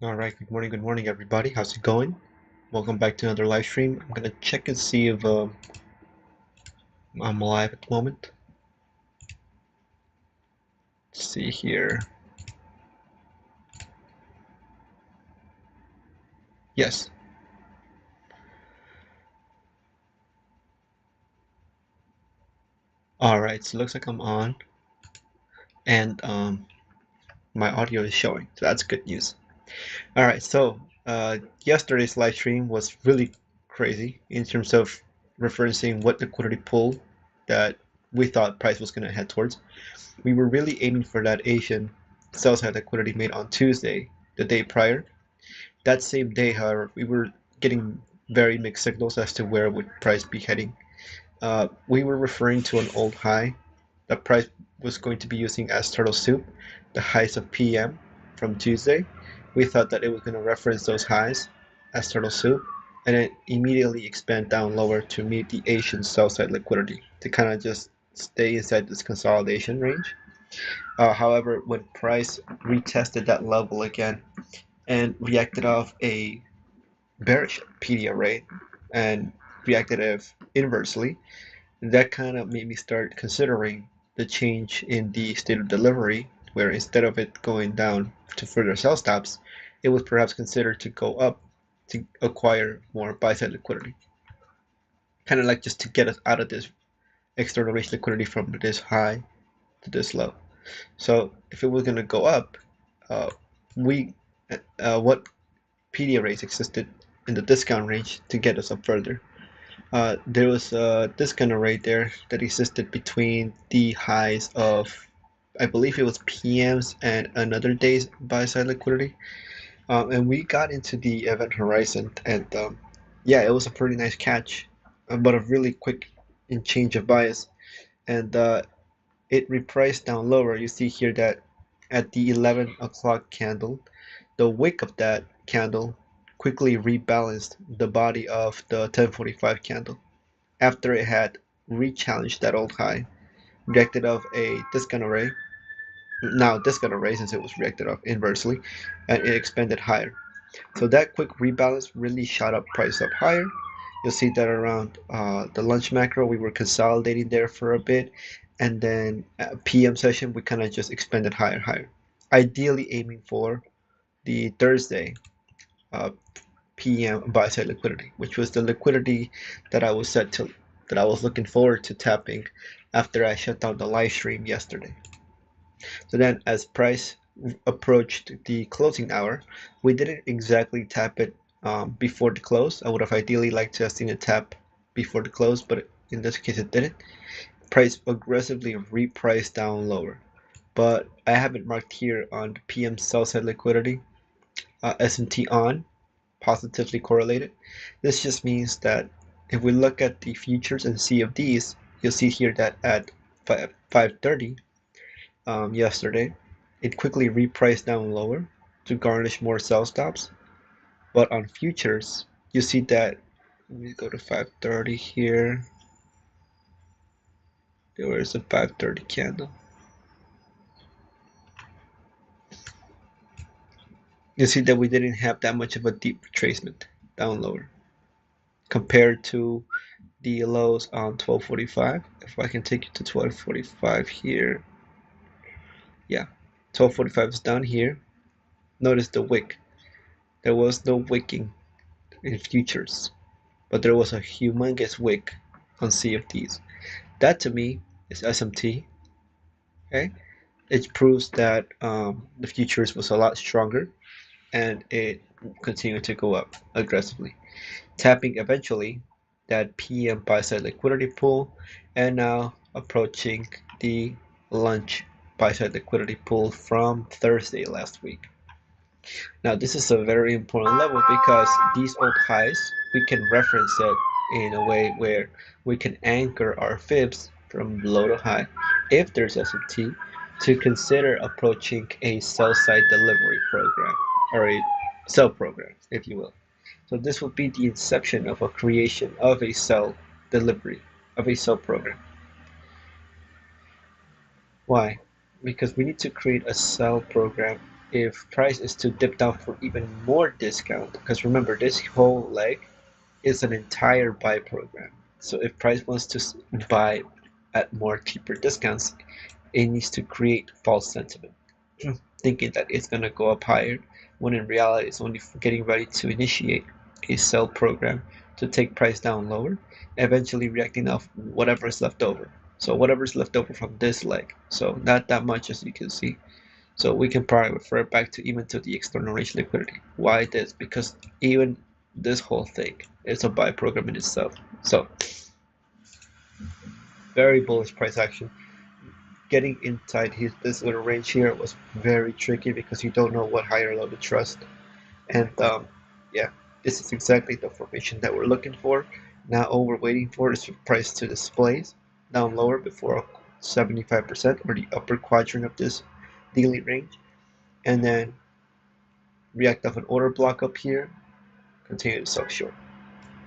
All right, good morning, everybody. How's it going? Welcome back to another live stream. I'm gonna check and see if I'm live at the moment. Let's see here. Yes. All right, so it looks like I'm on, and my audio is showing, so that's good news. All right, so yesterday's live stream was really crazy in terms of referencing what liquidity pool that we thought price was gonna head towards. We were really aiming for that Asian sell side liquidity made on Tuesday, the day prior. That same day, however, we were getting very mixed signals as to where would price be heading. We were referring to an old high that price was going to be using as turtle soup, the highs of PM from Tuesday. We thought that it was going to reference those highs as turtle soup and then immediately expand down lower to meet the Asian sell side liquidity to kind of just stay inside this consolidation range. However, when price retested that level again and reacted off a bearish PD array and reacted inversely, that kind of made me start considering the change in the state of delivery, where instead of it going down to further sell stops, it was perhaps considered to go up to acquire more buy side liquidity. Kind of like just to get us out of this external range liquidity from this high to this low. So if it was going to go up, uh, we what PD arrays existed in the discount range to get us up further. There was a discount array there that existed between the highs of, I believe it was PMs and another day's buy side liquidity. And we got into the event horizon, and yeah, it was a pretty nice catch, but a really quick in change of bias. And it repriced down lower. You see here that at the 11 o'clock candle, the wick of that candle quickly rebalanced the body of the 1045 candle after it had re-challenged that old high, reacted off a discount array, now discount array since it was reacted off inversely, and it expanded higher. So that quick rebalance really shot up price up higher. You'll see that around the lunch macro, we were consolidating there for a bit, and then at PM session, we kind of just expanded higher. Ideally aiming for the Thursday uh, PM buy side liquidity, which was the liquidity that I was set to that I was looking forward to tapping after I shut down the live stream yesterday. So then as price approached the closing hour, we didn't exactly tap it before the close. I would have ideally liked to have seen it tap before the close, but in this case it didn't. Price aggressively repriced down lower. But I have it marked here on the PM sell side liquidity, S&T on, positively correlated. This just means that if we look at the futures and CFDs, you'll see here that at 5:30 yesterday, it quickly repriced down lower to garnish more sell stops. But on futures, you see that, let me go to 5:30 here. There is a 5:30 candle. You see that we didn't have that much of a deep retracement down lower compared to the lows on 1245. If I can take you to 1245 here, yeah, 1245 is down here. Notice the wick. There was no wicking in futures, but there was a humongous wick on CFDs. That to me is SMT. Okay, it proves that the futures was a lot stronger and it continued to go up aggressively, tapping eventually that PM buy side liquidity pool and now approaching the lunch buy side liquidity pool from Thursday last week. Now, this is a very important level because these old highs, we can reference it in a way where we can anchor our fibs from low to high if there's SMT to consider approaching a sell side delivery program or a sell program, if you will. So this would be the inception of a creation of a sell delivery, of a sell program. Why? Because we need to create a sell program if price is to dip down for even more discount, because remember this whole leg is an entire buy program. So if price wants to buy at more cheaper discounts, it needs to create false sentiment, thinking that it's going to go up higher, when in reality it's only getting ready to initiate a sell program to take price down lower, eventually reacting off whatever is left over. So whatever is left over from this leg. So not that much, as you can see. So we can probably refer back to even to the external range liquidity. Why this? Because even this whole thing is a buy program in itself. So very bullish price action. Getting inside this little range here was very tricky because you don't know what higher low to trust. And yeah, this is exactly the formation that we're looking for. Now all we're waiting for is for price to display down lower before 75% or the upper quadrant of this daily range, and then react off an order block up here, continue to sell short,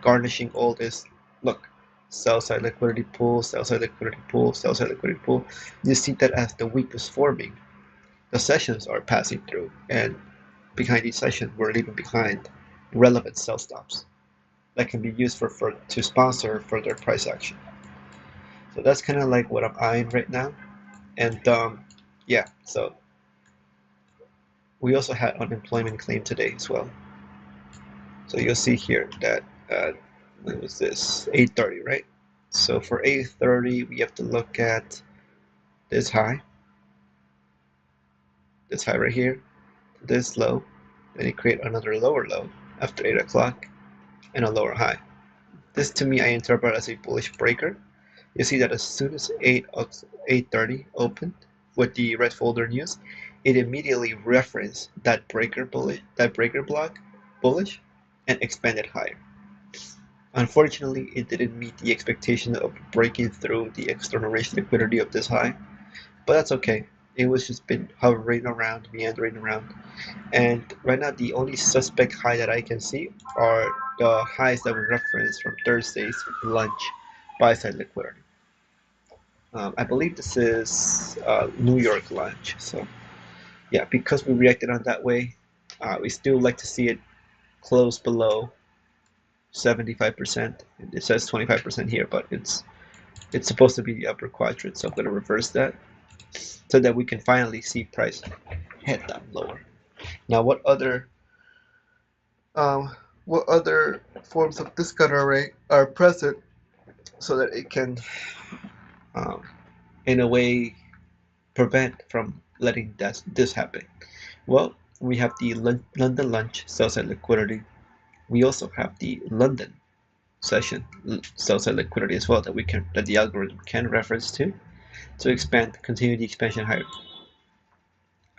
garnishing all this. Look, sell side liquidity pool, sell side liquidity pool, sell side liquidity pool. You see that as the week is forming, the sessions are passing through, and behind each session, we're leaving behind relevant sell stops that can be used to sponsor further price action. So that's kind of like what I'm eyeing right now. And yeah, so we also had unemployment claim today as well. So you'll see here that what was this? 8:30, right? So for 8:30, we have to look at this high right here, this low, then you create another lower low after 8 o'clock, and a lower high. This to me I interpret as a bullish breaker. You see that as soon as 8:30 opened with the red folder news, it immediately referenced that breaker block bullish and expanded higher. Unfortunately, it didn't meet the expectation of breaking through the external range liquidity of this high, but that's okay. It was just been hovering around, meandering around, and right now the only suspect high that I can see are the highs that were referenced from Thursday's lunch buy side liquidity. I believe this is New York lunch. So yeah, because we reacted on that way, we still like to see it close below 75%. It says 25% here, but it's supposed to be the upper quadrant. So I'm going to reverse that so that we can finally see price head down lower. Now, um, what other forms of discount array are present so that it can, um, in a way, prevent from letting this happen? Well, we have the London lunch sell side liquidity. We also have the London session sell side liquidity as well that the algorithm can reference to continue the expansion higher.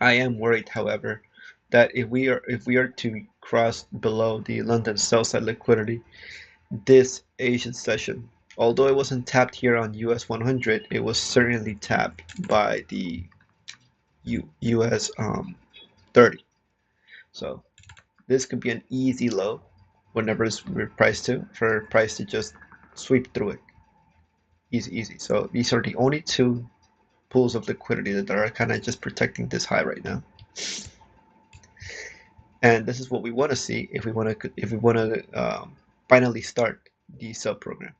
I am worried, however, that if we are to cross below the London sell side liquidity, this Asian session, although it wasn't tapped here on US 100, it was certainly tapped by the US 30. So this could be an easy low whenever it's priced to, for price to just sweep through it. Easy, easy. So these are the only two pools of liquidity that are kind of just protecting this high right now. And this is what we want to see if we want to finally start the sub program.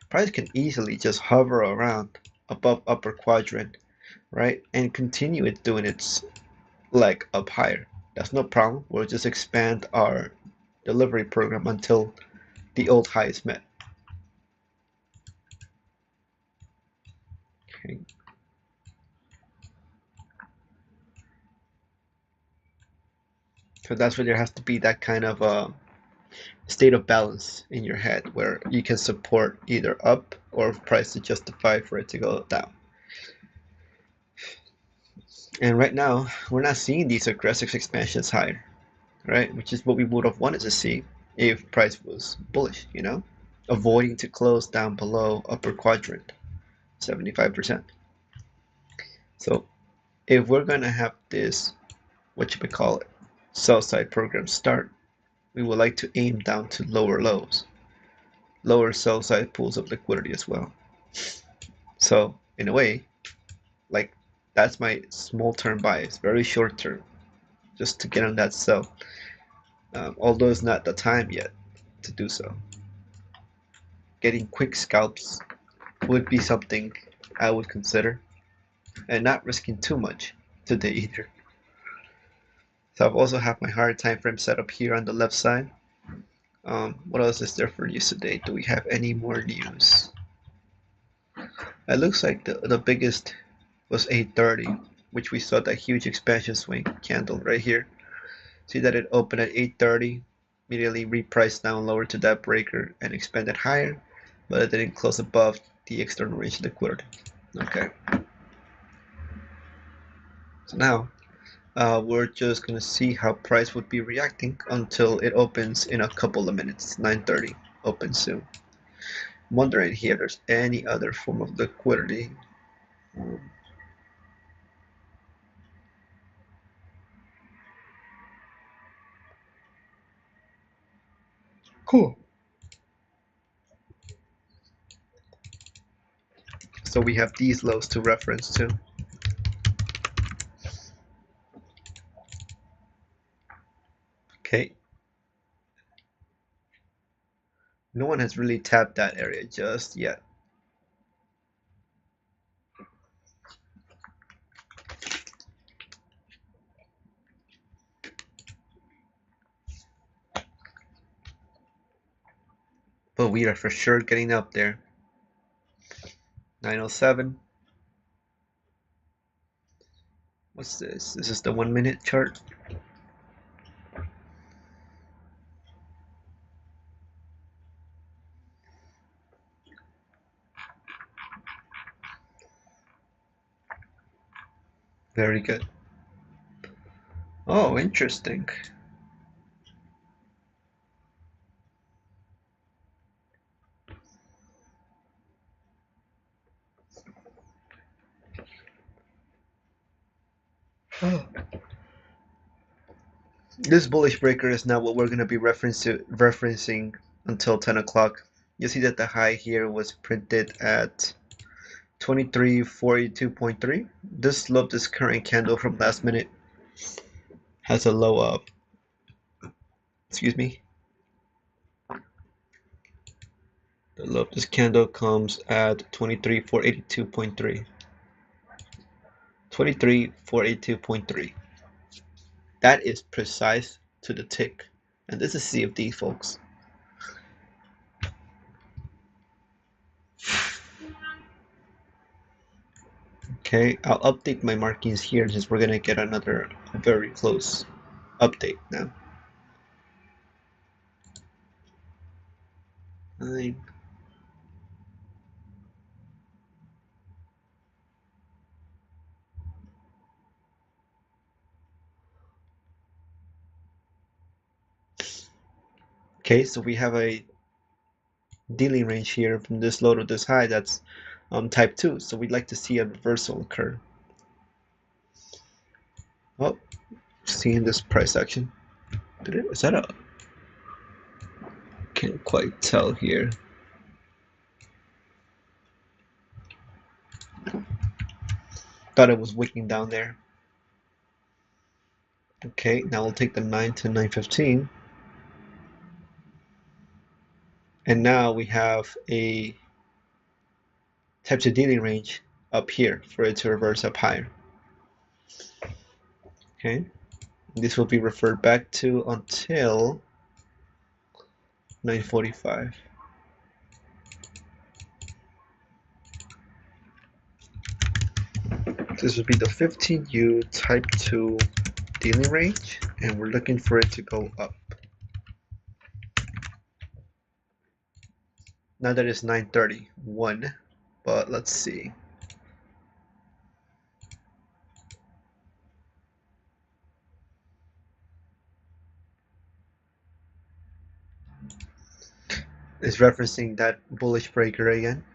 Price can easily just hover around above upper quadrant, right, and continue it doing its leg up higher. That's no problem. We'll just expand our delivery program until the old high is met. Okay. So that's where there has to be that kind of state of balance in your head where you can support either up or price to justify for it to go down. And right now, we're not seeing these aggressive expansions higher, right? Which is what we would have wanted to see if price was bullish, avoiding to close down below upper quadrant, 75%. So if we're going to have this, what you would call it, sell side program start, we would like to aim down to lower lows, lower sell side pools of liquidity as well. So in a way, like that's my small term bias, very short term. just to get on that sell. Although it's not the time yet to do so. Getting quick scalps would be something I would consider, and not risking too much today either. So I've also have my higher time frame set up here on the left side. What else is there for news today? Do we have any more news? It looks like the biggest was 8:30, which we saw that huge expansion swing candle right here. See that it opened at 8:30, immediately repriced down lower to that breaker and expanded higher, but it didn't close above the external range liquidity. Okay. So now we're just gonna see how price would be reacting until it opens in a couple of minutes. 9:30, open soon. I'm wondering here if there's any other form of liquidity. Cool. So we have these lows to reference to. Okay. No one has really tapped that area just yet. But we are for sure getting up there. 907. What's this? This is the 1 minute chart. Very good. Oh, interesting. Oh. This bullish breaker is not what we're going to be referencing until 10 o'clock. You see that the high here was printed at 2342.3. This slope, this current candle from last minute, has a low of, excuse me, the low of this candle comes at 23,482.3. 23,482.3. That is precise to the tick. And this is CFD, folks. Okay, I'll update my markings here since we're gonna get another very close update now. 9. Okay, so we have a dealing range here from this low to this high that's type 2, so we'd like to see a reversal occur. Oh, seeing this price action. Is that a... Can't quite tell here. Thought it was wicking down there. Okay, now we'll take the 9 to 915. And now we have a type 2 dealing range up here for it to reverse up higher. Okay, this will be referred back to until 9:45. This would be the 15U type 2 dealing range, and we're looking for it to go up. Now that it's 9:31, but let's see. It's referencing that bullish breaker again.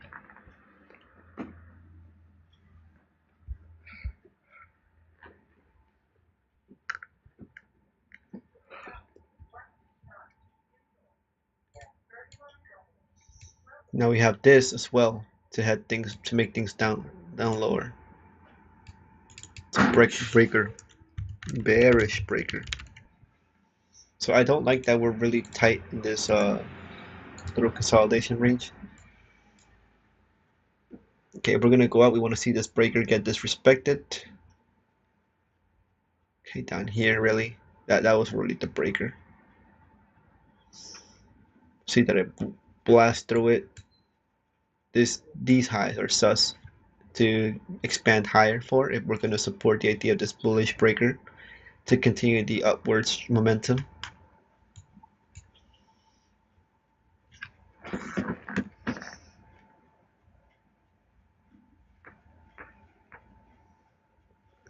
Now we have this as well to head things make things down lower. It's a breaker. bearish breaker. So I don't like that we're really tight in this little consolidation range. Okay, if we're gonna go out, we want to see this breaker get disrespected. Okay, down here, really, that was really the breaker. See that it blasts through it. These highs are sus to expand higher for if we're going to support the idea of this bullish breaker to continue the upwards momentum.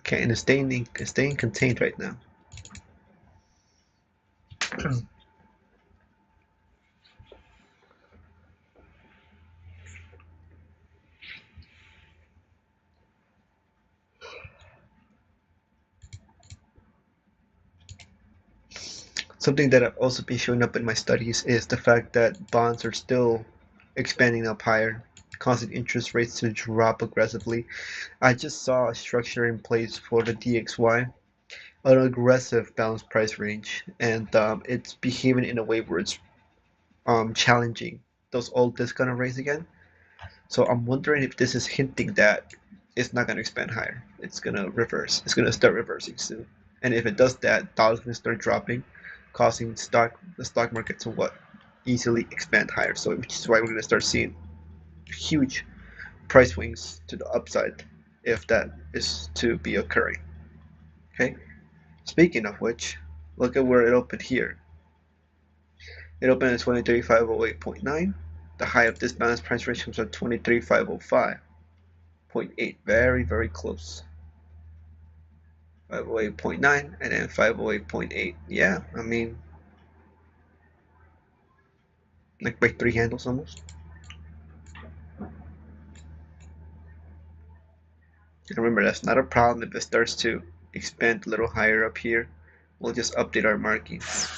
Okay, and it's staying contained right now. Something that I've also been showing up in my studies is the fact that bonds are still expanding up higher, causing interest rates to drop aggressively. I just saw a structure in place for the DXY, an aggressive balanced price range, and it's behaving in a way where it's challenging those old discount rates again. So I'm wondering if this is hinting that it's not going to expand higher. It's going to reverse. It's going to start reversing soon. And if it does that, dollar's going to start dropping, causing the stock market to what easily expand higher. So which is why we're going to start seeing huge price swings to the upside if that is to be occurring. Okay. Speaking of which, look at where it opened here. It opened at 23,508.9. The high of this balanced price range comes at 23,505.8. Very, very close. 508.9 and then 508.8. Yeah, I mean, like by 3 handles almost. And remember, that's not a problem if it starts to expand a little higher up here. We'll just update our markings.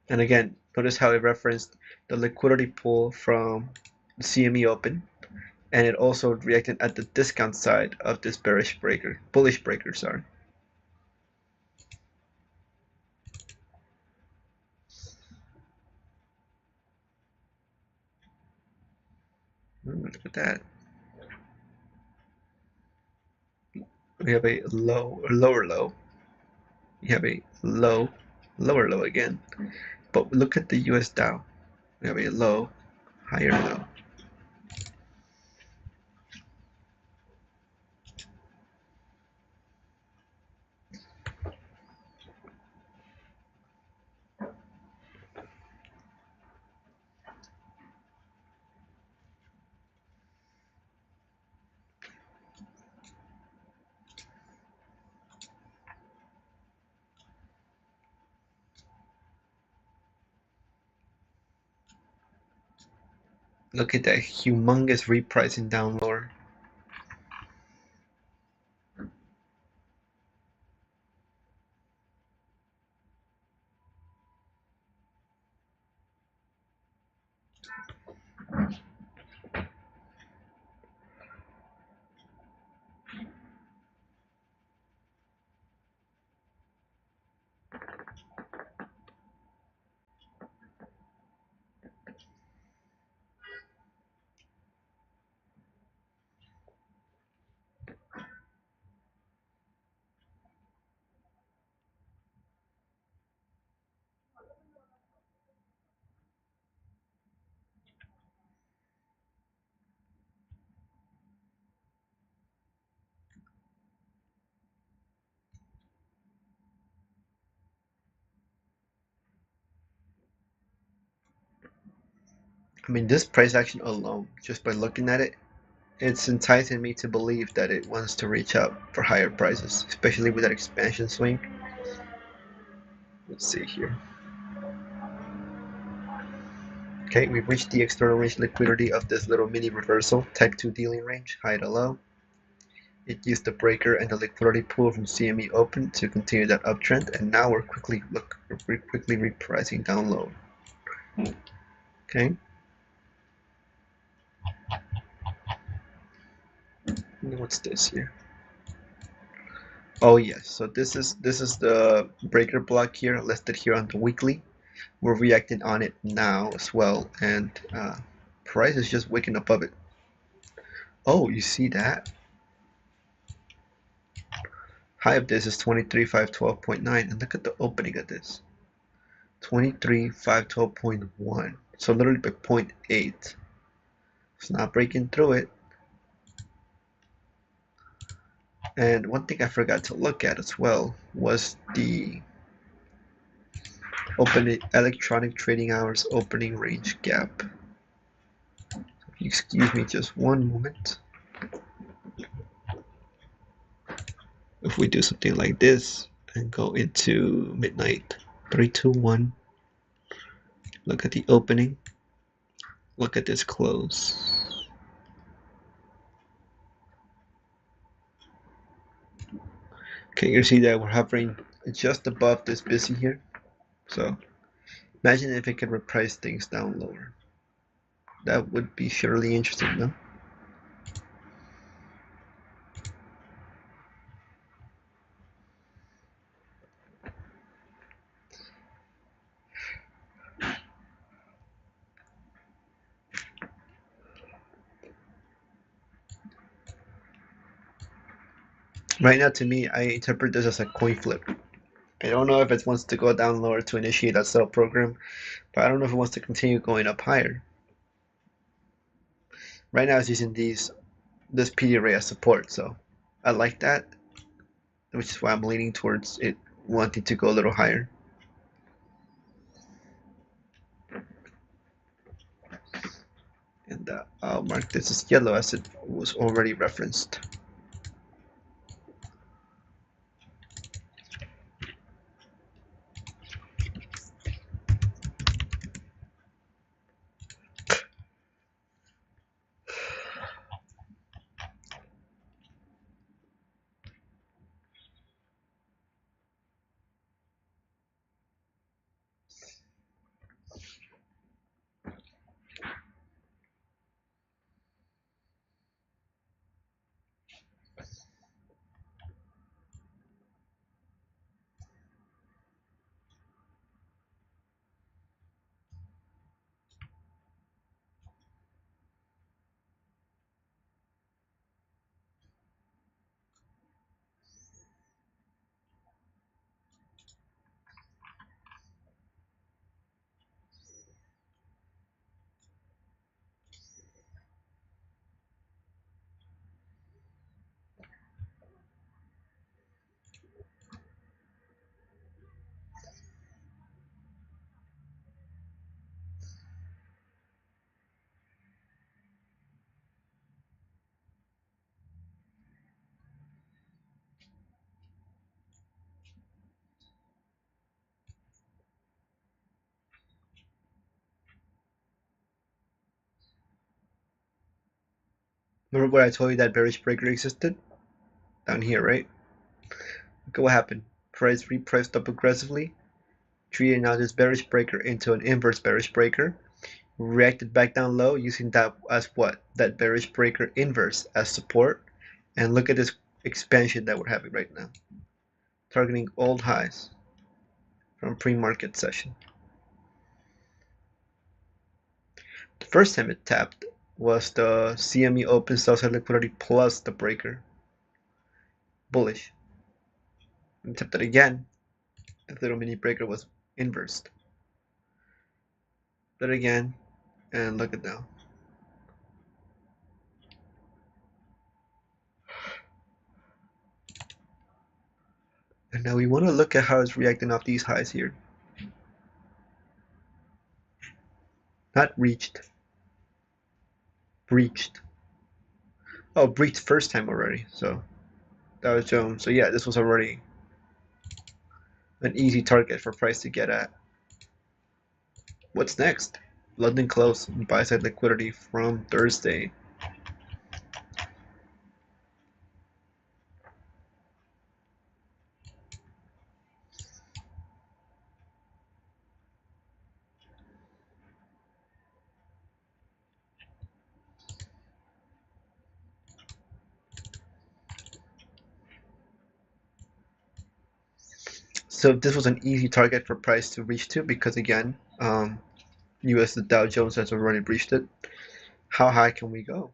And again, notice how it referenced the liquidity pool from the CME Open, and it also reacted at the discount side of this bullish breaker, sorry. Look at that. We have a lower low. We have a lower low again. But look at the US Dow. We have a low, higher low. Look at that humongous repricing down lower. I mean, this price action alone, just by looking at it, it's enticing me to believe that it wants to reach up for higher prices, especially with that expansion swing. Let's see here. Okay, we've reached the external range liquidity of this little mini reversal, Tech 2 dealing range, high to low. It used the breaker and the liquidity pool from CME Open to continue that uptrend, and now we're quickly repricing down low. Okay. And what's this here? Oh yes, so this is the breaker block here listed here on the weekly. We're reacting on it now as well, and price is just waking above it. Oh, you see that? High of this is 23,512.9, and look at the opening of this. 23,512.1. So literally by point 0.8. It's not breaking through it. And one thing I forgot to look at as well was the opening electronic trading hours opening range gap. If you excuse me just one moment. If we do something like this and go into midnight, 3, 2, 1, look at the opening, look at this close. Can you see that we're hovering just above this busy here? So imagine if it could reprice things down lower. That would be surely interesting, no? Right now, to me, I interpret this as a coin flip. I don't know if it wants to go down lower to initiate a sell program, but I don't know if it wants to continue going up higher. Right now, it's using this PD array as support, so I like that, which is why I'm leaning towards it wanting to go a little higher. And I'll mark this as yellow as it was already referenced. Remember what I told you that bearish breaker existed? Down here, right? Look at what happened. Price repriced up aggressively, treating now this bearish breaker into an inverse bearish breaker, reacted back down low using that as what? That bearish breaker inverse as support. And look at this expansion that we're having right now, targeting old highs from pre-market session. The first time it tapped was the CME open sell-side liquidity plus the breaker, bullish. And tapped it again, the little mini breaker was inversed. Did it again, and look at now. And now we want to look at how it's reacting off these highs here. Not reached, breached. Oh, breached first time already. So that was Jones. So yeah, this was already an easy target for price to get at. What's next? London close, buy side liquidity from Thursday. So this was an easy target for price to reach to because again, US the Dow Jones has already breached it. How high can we go?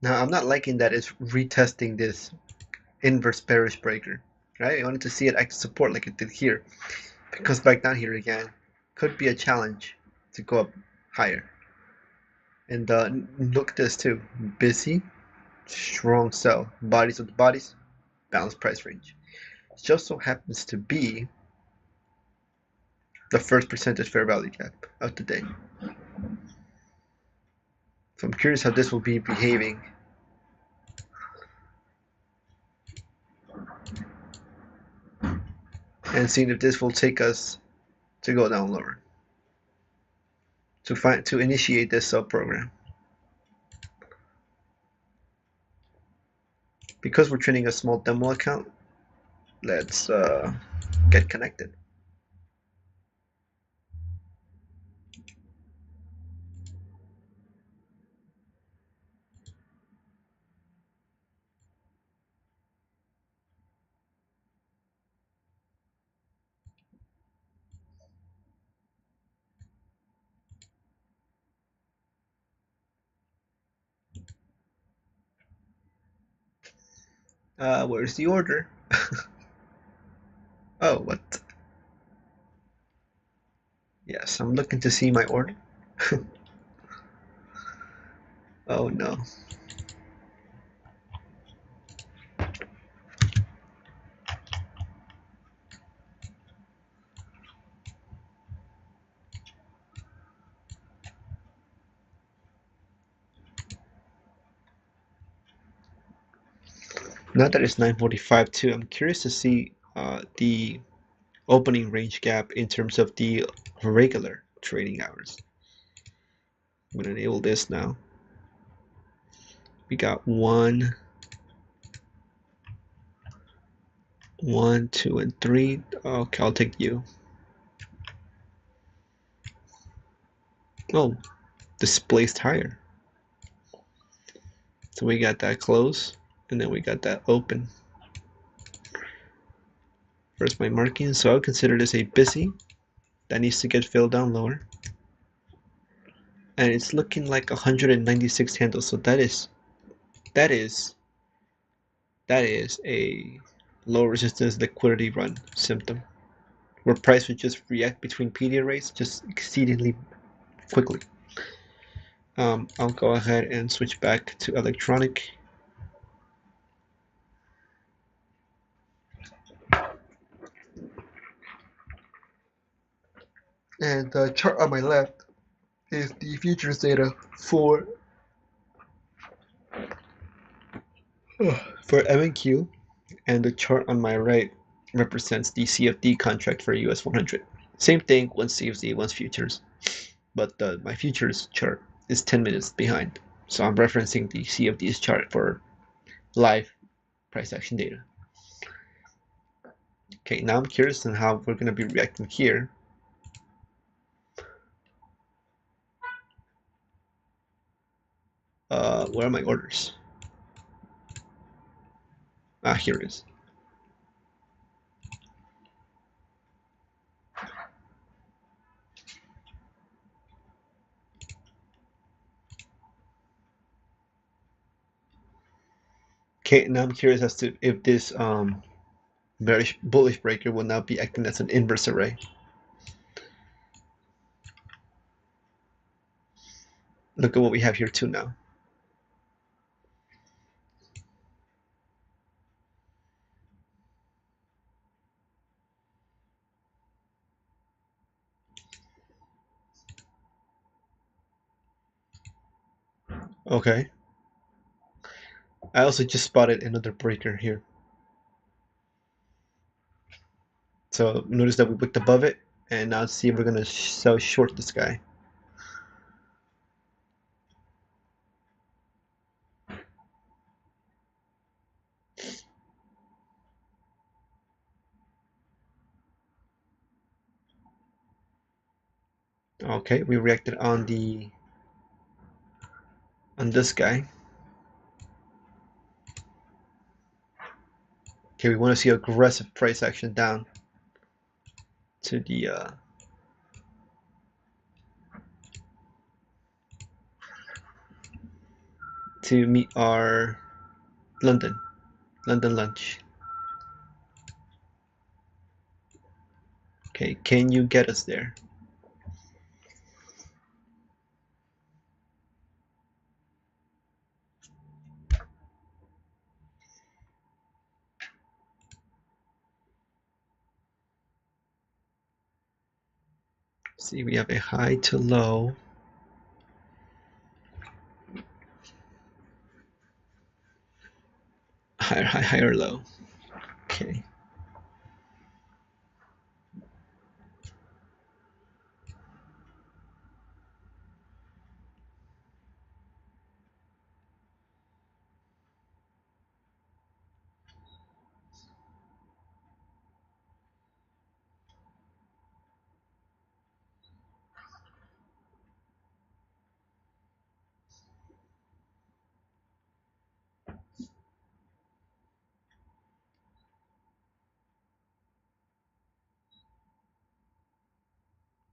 Now I'm not liking that it's retesting this inverse bearish breaker, right? I wanted to see it act support like it did here. If it comes back down here again, could be a challenge to go up higher. And look at this too, busy, strong sell, bodies of the bodies, balanced price range. It just so happens to be the first percentage fair value gap of the day. So I'm curious how this will be behaving. And seeing if this will take us to go down lower. To initiate this sub program. Because we're training a small demo account, let's get connected. Where's the order? Oh, what? Yes, I'm looking to see my order. Oh no. Now that it's 9:45 too, I'm curious to see the opening range gap in terms of the regular trading hours. I'm gonna enable this now. We got one, 2, and 3. Okay, I'll take you. Oh, displaced higher. So we got that close, and then we got that open. First my marking, so I would consider this a busy. That needs to get filled down lower. And it's looking like 196 handles, so that is a low resistance liquidity run symptom, where price would just react between PD rates just exceedingly quickly. I'll go ahead and switch back to electronic. And the chart on my left is the futures data for M&Q, and the chart on my right represents the CFD contract for US 100. Same thing, one's CFD, one's futures, but my futures chart is 10 minutes behind. So I'm referencing the CFD's chart for live price action data. Okay, now I'm curious on how we're going to be reacting here. Where are my orders? Here it is. Okay, now I'm curious as to if this bearish bullish breaker will now be acting as an inverse array. Look at what we have here too now. Okay. I also just spotted another breaker here. So notice that we wicked above it, and now let's see if we're gonna sell short this guy. Okay, we reacted on this guy. Okay, we want to see aggressive price action down to the to meet our London lunch. Okay, can you get us there? See, we have a high to low. Higher high, higher low. Okay.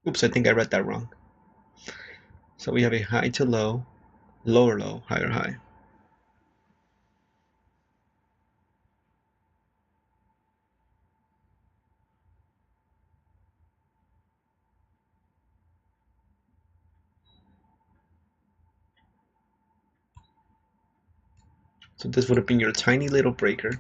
Oops, I think I read that wrong. So we have a high to low, lower low, higher high. So this would have been your tiny little breaker.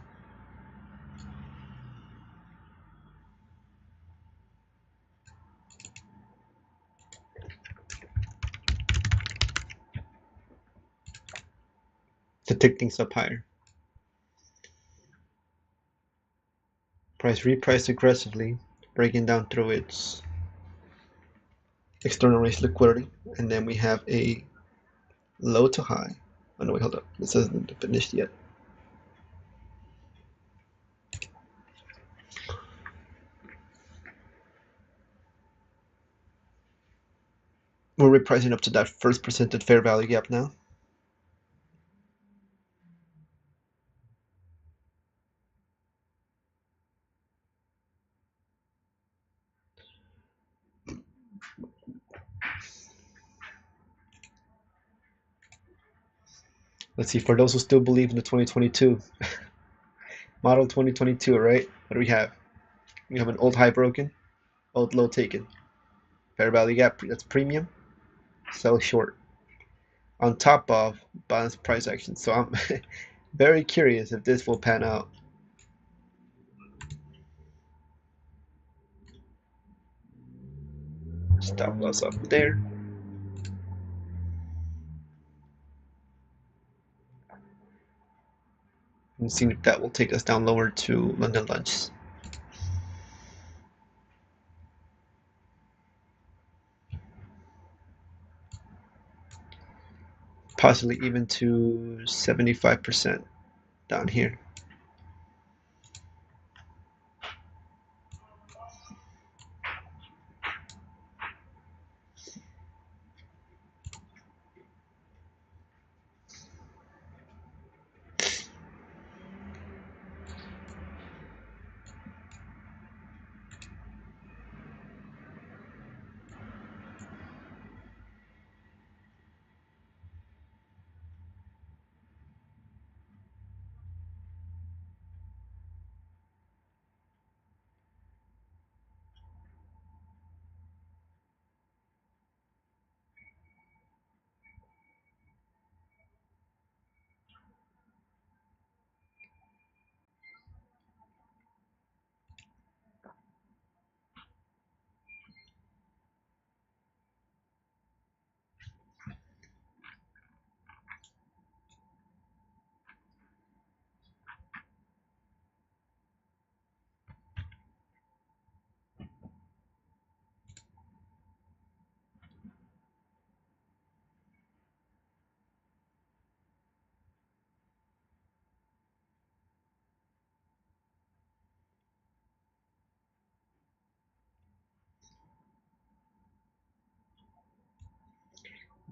To take things up higher. Price repriced aggressively, breaking down through its external range liquidity, and then we have a low to high. Oh no, wait, hold up. This hasn't finished yet. We're repricing up to that first presented fair value gap now. Let's see, for those who still believe in the 2022, model 2022, right? What do we have? We have an old high broken, old low taken. Fair value gap, that's premium, sell short. On top of balanced price action. So I'm very curious if this will pan out. Stop loss up there. And see if that will take us down lower to London lunch. Possibly even to 75% down here.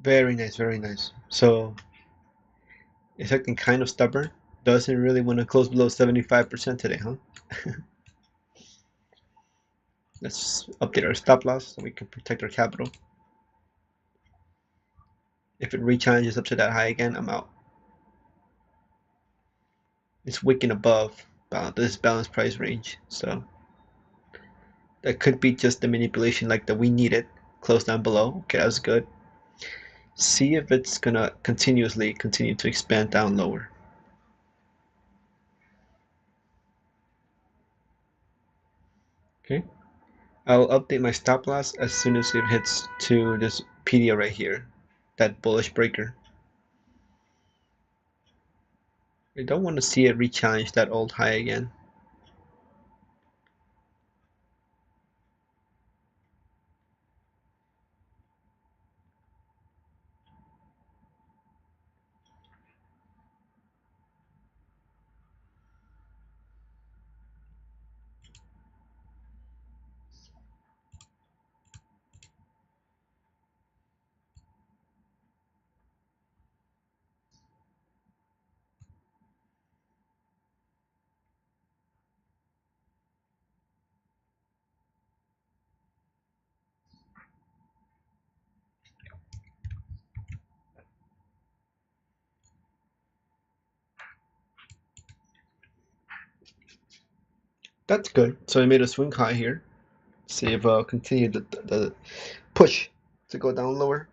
Very nice, very nice. So it's acting kind of stubborn. Doesn't really want to close below 75% today, huh? Let's update our stop loss so we can protect our capital. If it re-challenges up to that high again, I'm out. It's wicking above this balanced price range, so that could be just the manipulation like that we needed. Close down below. Okay, that was good. See if it's gonna continuously continue to expand down lower. Okay, I'll update my stop loss as soon as it hits to this PDO right here, that bullish breaker. I don't want to see it re-challenge that old high again. That's good. So I made a swing high here. See if I'll continue the push to go down lower.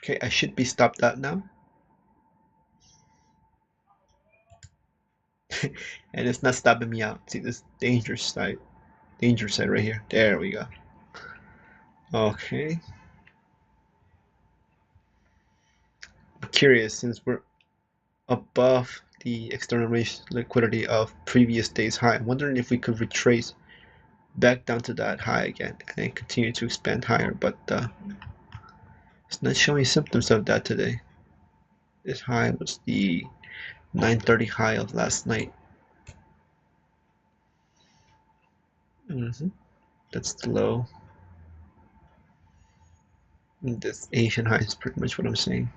Okay, I should be stopped out now. And it's not stopping me out. See this dangerous side right here. There we go. Okay. I'm curious, since we're above the external range liquidity of previous day's high, I'm wondering if we could retrace back down to that high again and then continue to expand higher, but it's not showing symptoms of that today. This high was the 9:30 high of last night. That's the low. And this Asian high is pretty much what I'm saying.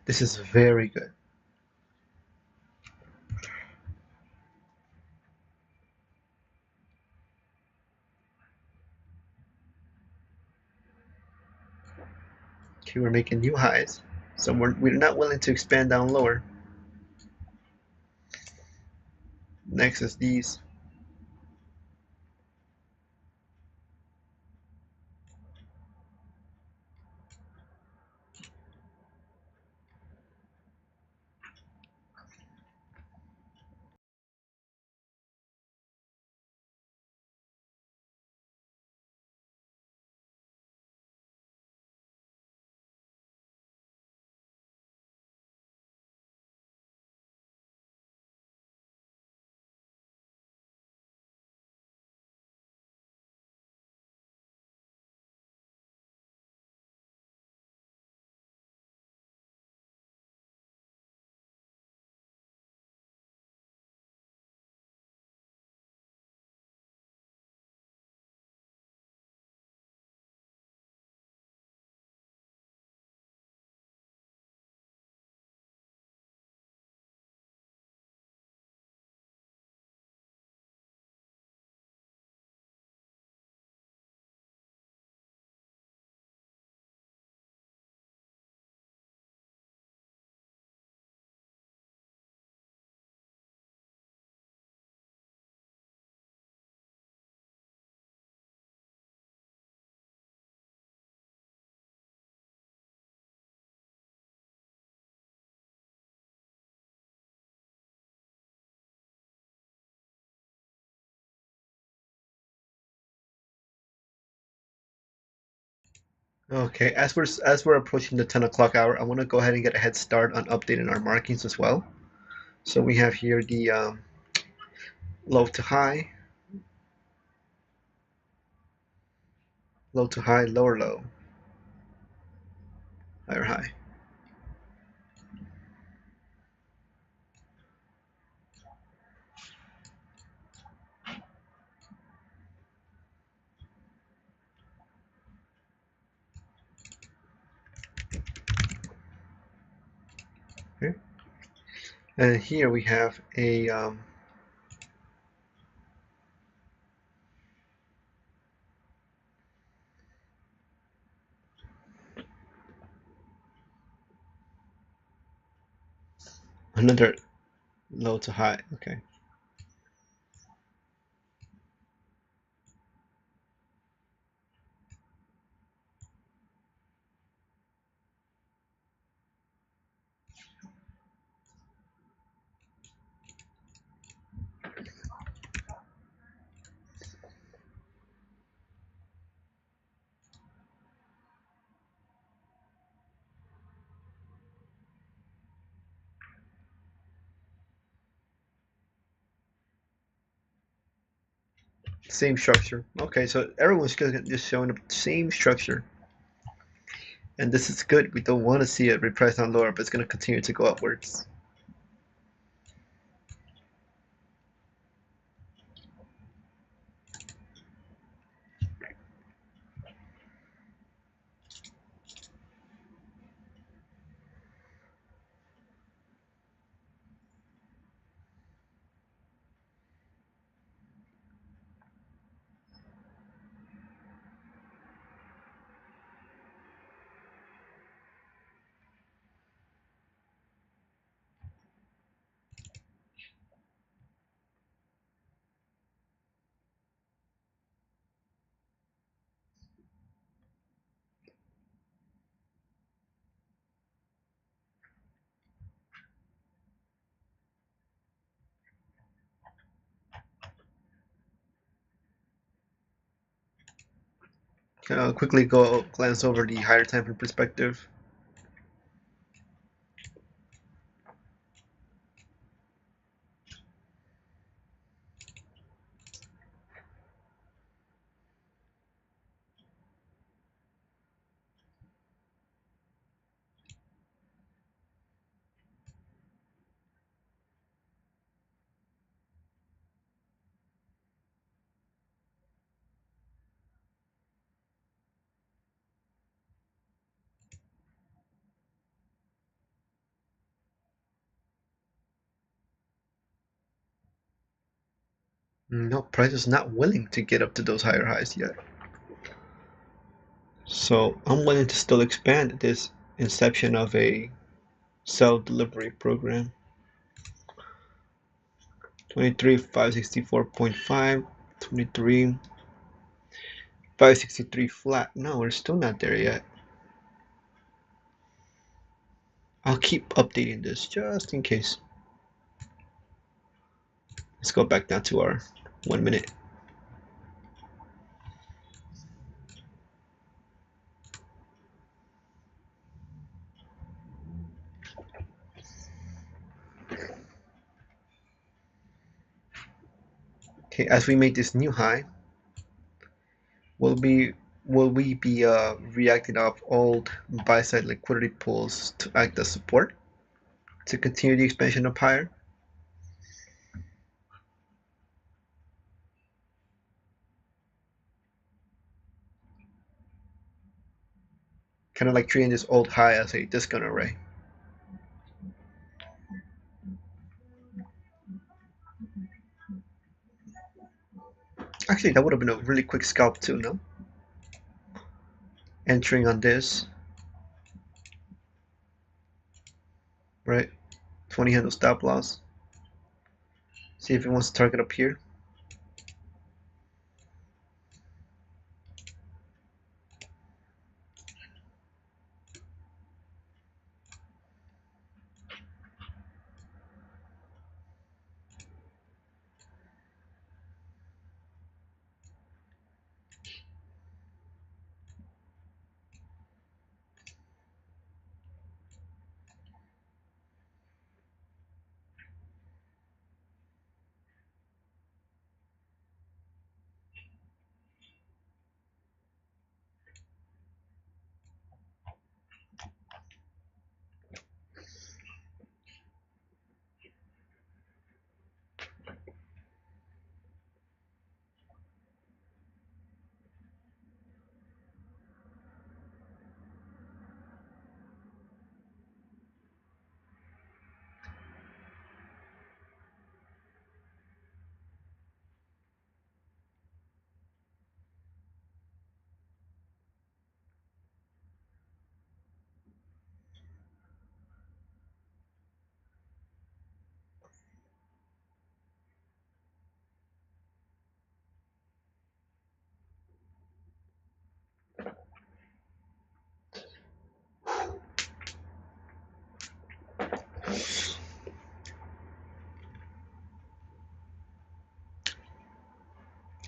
This is very good. Okay, we're making new highs. So we're not willing to expand down lower. Next is these. Okay, as we're approaching the 10 o'clock hour, I want to go ahead and get a head start on updating our markings as well. So we have here the low to high, low to high, lower low, higher high. Okay. And here we have a another low to high. Okay. Same structure. Okay, so everyone's just showing the same structure. And this is good. We don't want to see it repress down lower, but it's going to continue to go upwards. Quickly go glance over the higher time frame perspective. No, price is not willing to get up to those higher highs yet. So I'm willing to still expand this inception of a cell delivery program. 23, 564.5, 23, 563 flat. No, we're still not there yet. I'll keep updating this just in case. Let's go back down to our 1 minute. Okay, as we make this new high, will be will we be reacting off old buy side liquidity pools to act as support to continue the expansion up higher? Kind of like treating this old high as a discount array. Actually, that would have been a really quick scalp too, no? Entering on this, right? 20 handle stop loss. See if it wants to target up here.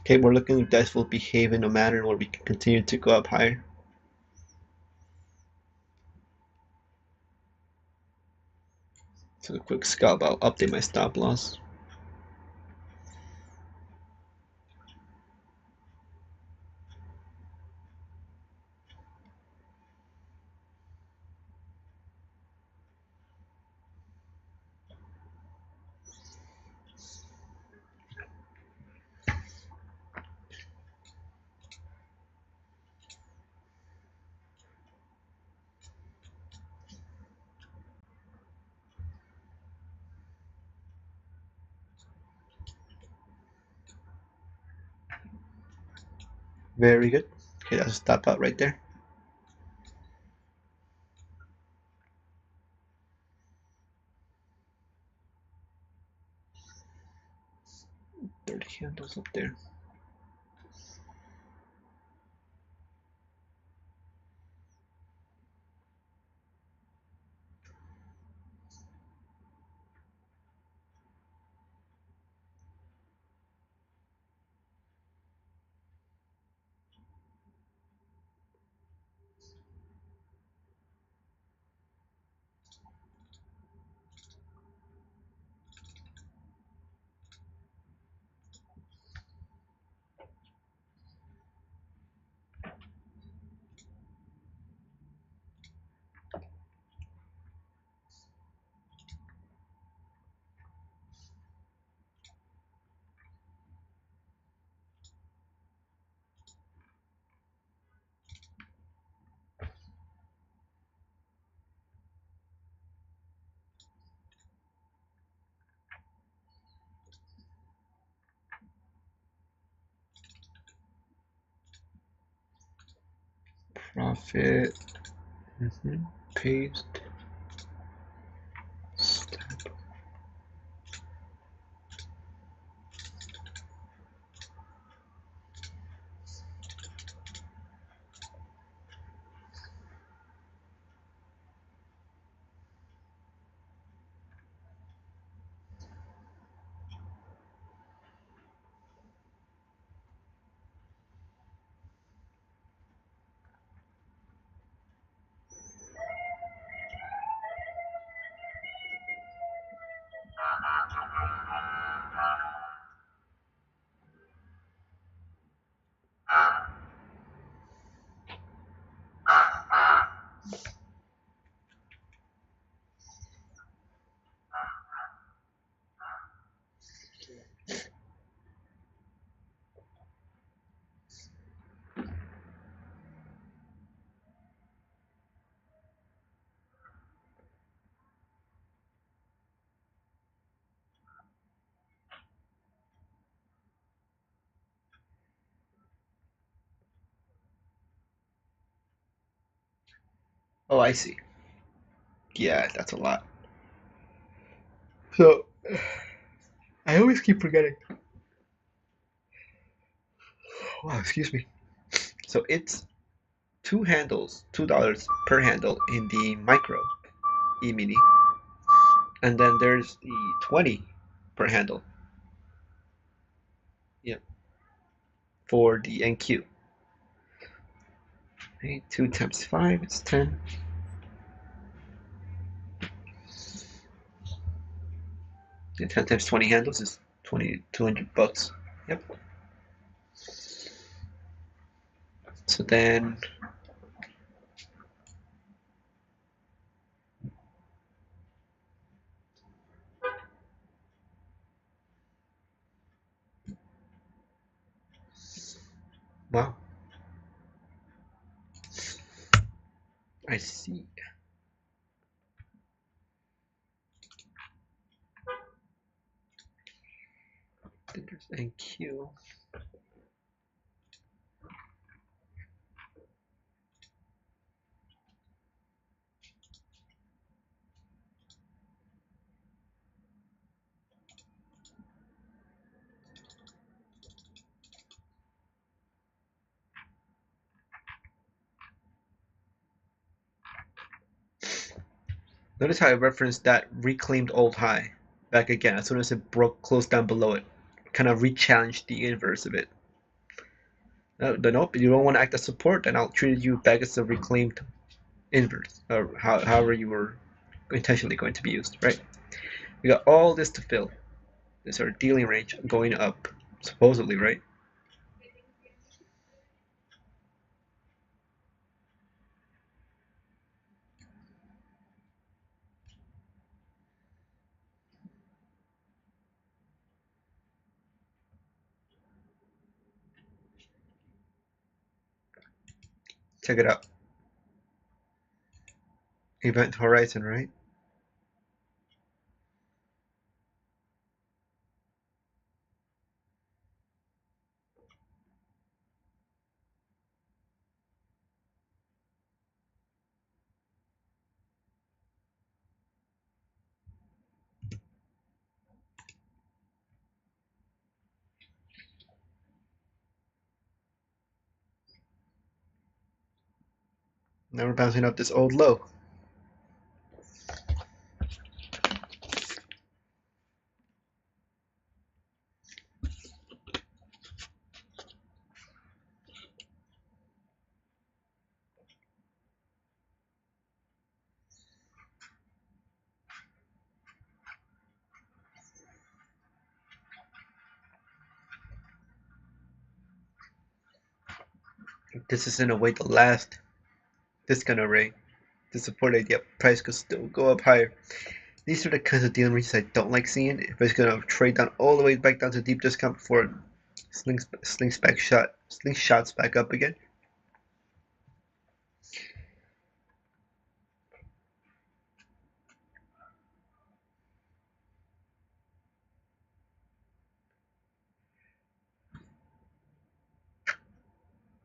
Okay, we're looking like this will behave in a manner where we can continue to go up higher. So a quick scalp, I'll update my stop loss. Very good. Okay, that's a stop out right there. 30 candles up there. Profit. Paste. Step. Oh, I see. Yeah, that's a lot. So, I always keep forgetting. Wow, excuse me. So it's two handles, $2 per handle in the micro e-mini, and then there's the 20 per handle. Yep, for the NQ. Okay, 2 times 5 is 10. Yeah, 10 times 20 handles is 200 bucks. Yep. So then, wow, I see. Then there's NQ. Notice how I referenced that reclaimed old high back again as soon as it broke close down below it. Kind of re-challenged the inverse of it. Nope, you don't want to act as support, then I'll treat you back as a reclaimed inverse, or however you were intentionally going to be used, right? We got all this to fill. This is our dealing range going up, supposedly, right? Check it out. Event horizon, right? Now we're bouncing up this old low. This is in a way the last discount array to support idea price could still go up higher. These are the kinds of dealing ranges I don't like seeing. If it's gonna trade down all the way back down to deep discount before it slingshots back up again.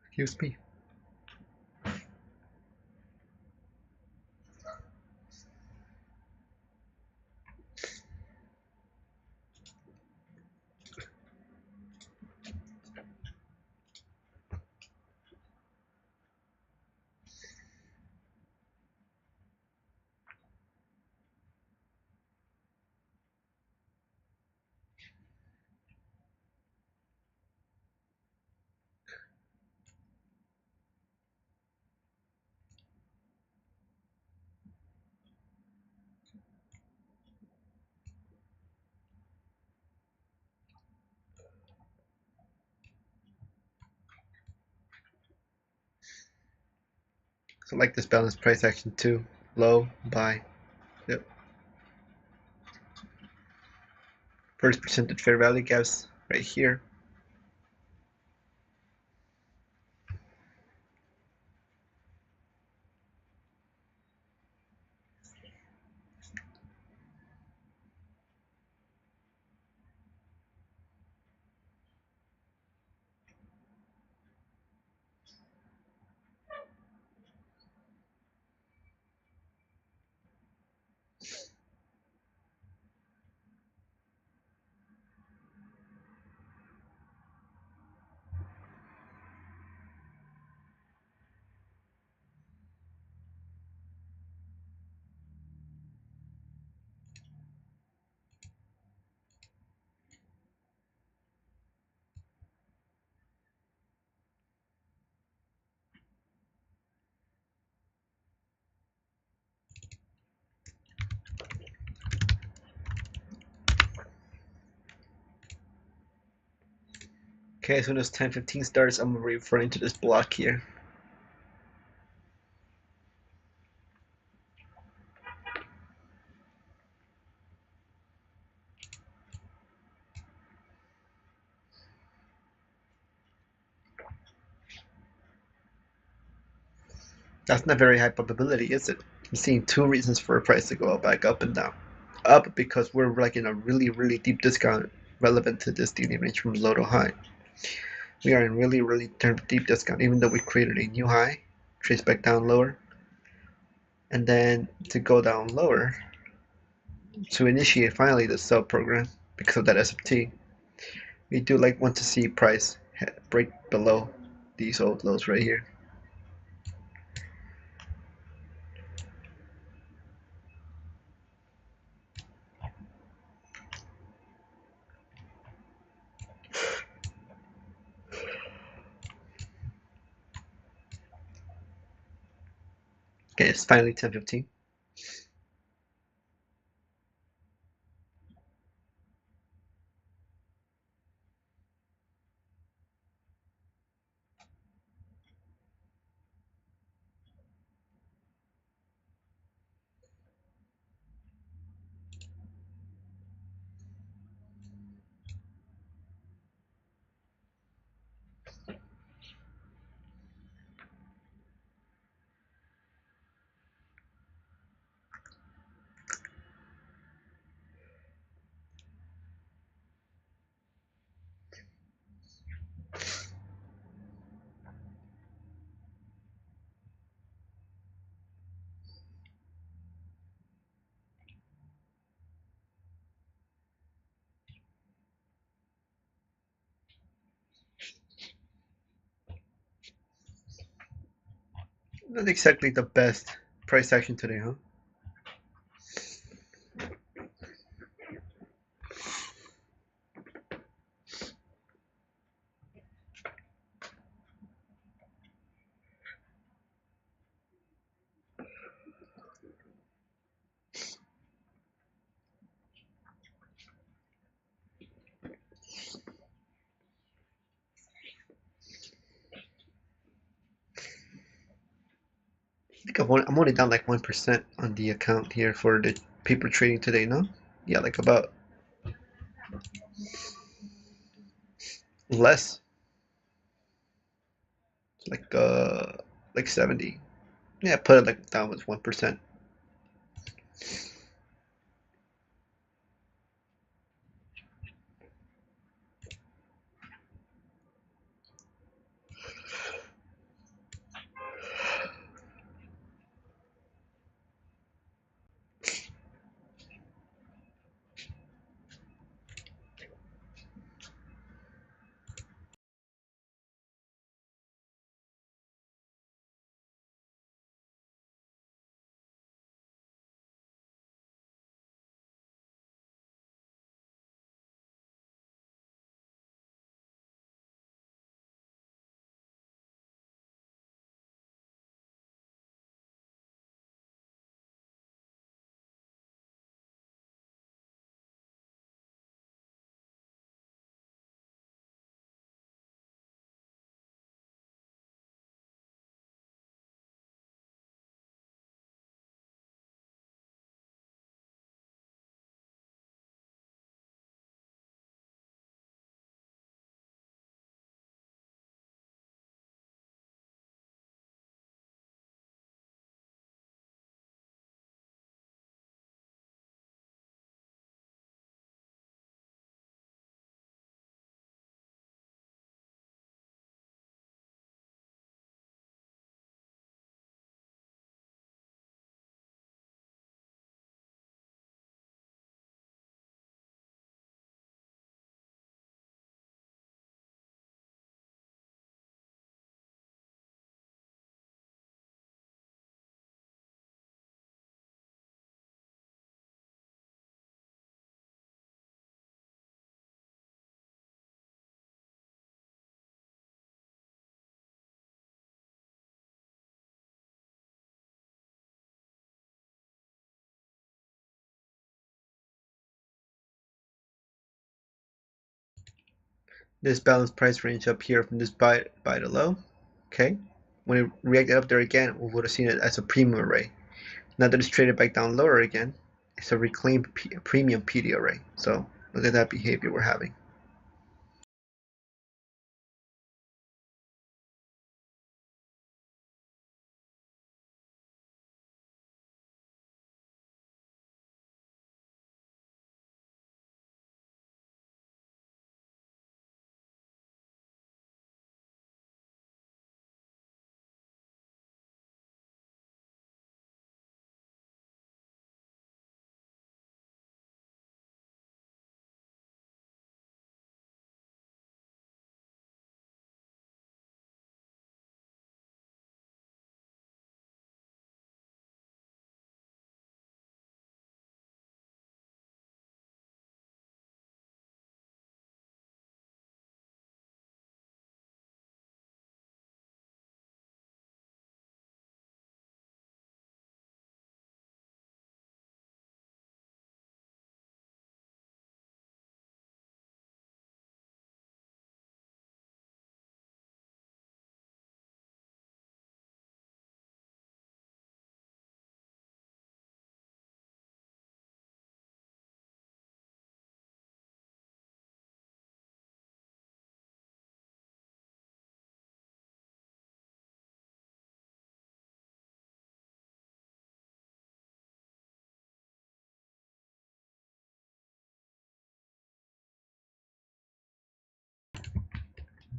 Excuse me. So like this balance price action too. Low, buy. Yep. First percentage fair value gaps right here. Okay, as soon as 10:15 starts, I'm referring to this block here. That's not very high probability, is it? I'm seeing two reasons for a price to go back up and down. Up because we're like in a really deep discount relevant to this daily range from low to high. We are in really deep discount, even though we created a new high, trace back down lower, and then to go down lower to initiate finally the sell program because of that SFT. We do like want to see price break below these old lows right here. Okay, it's finally 10:15. Not exactly the best price action today, huh? I think I'm only down like 1% on the account here for the paper trading today, no? Yeah, like about less, like like 70. Yeah, put it like down with 1%. this balanced price range up here from this buy to low. Okay, when it reacted up there again, we would have seen it as a premium array. Now that it's traded back down lower again, it's a reclaimed premium PD array. So look at that behavior we're having.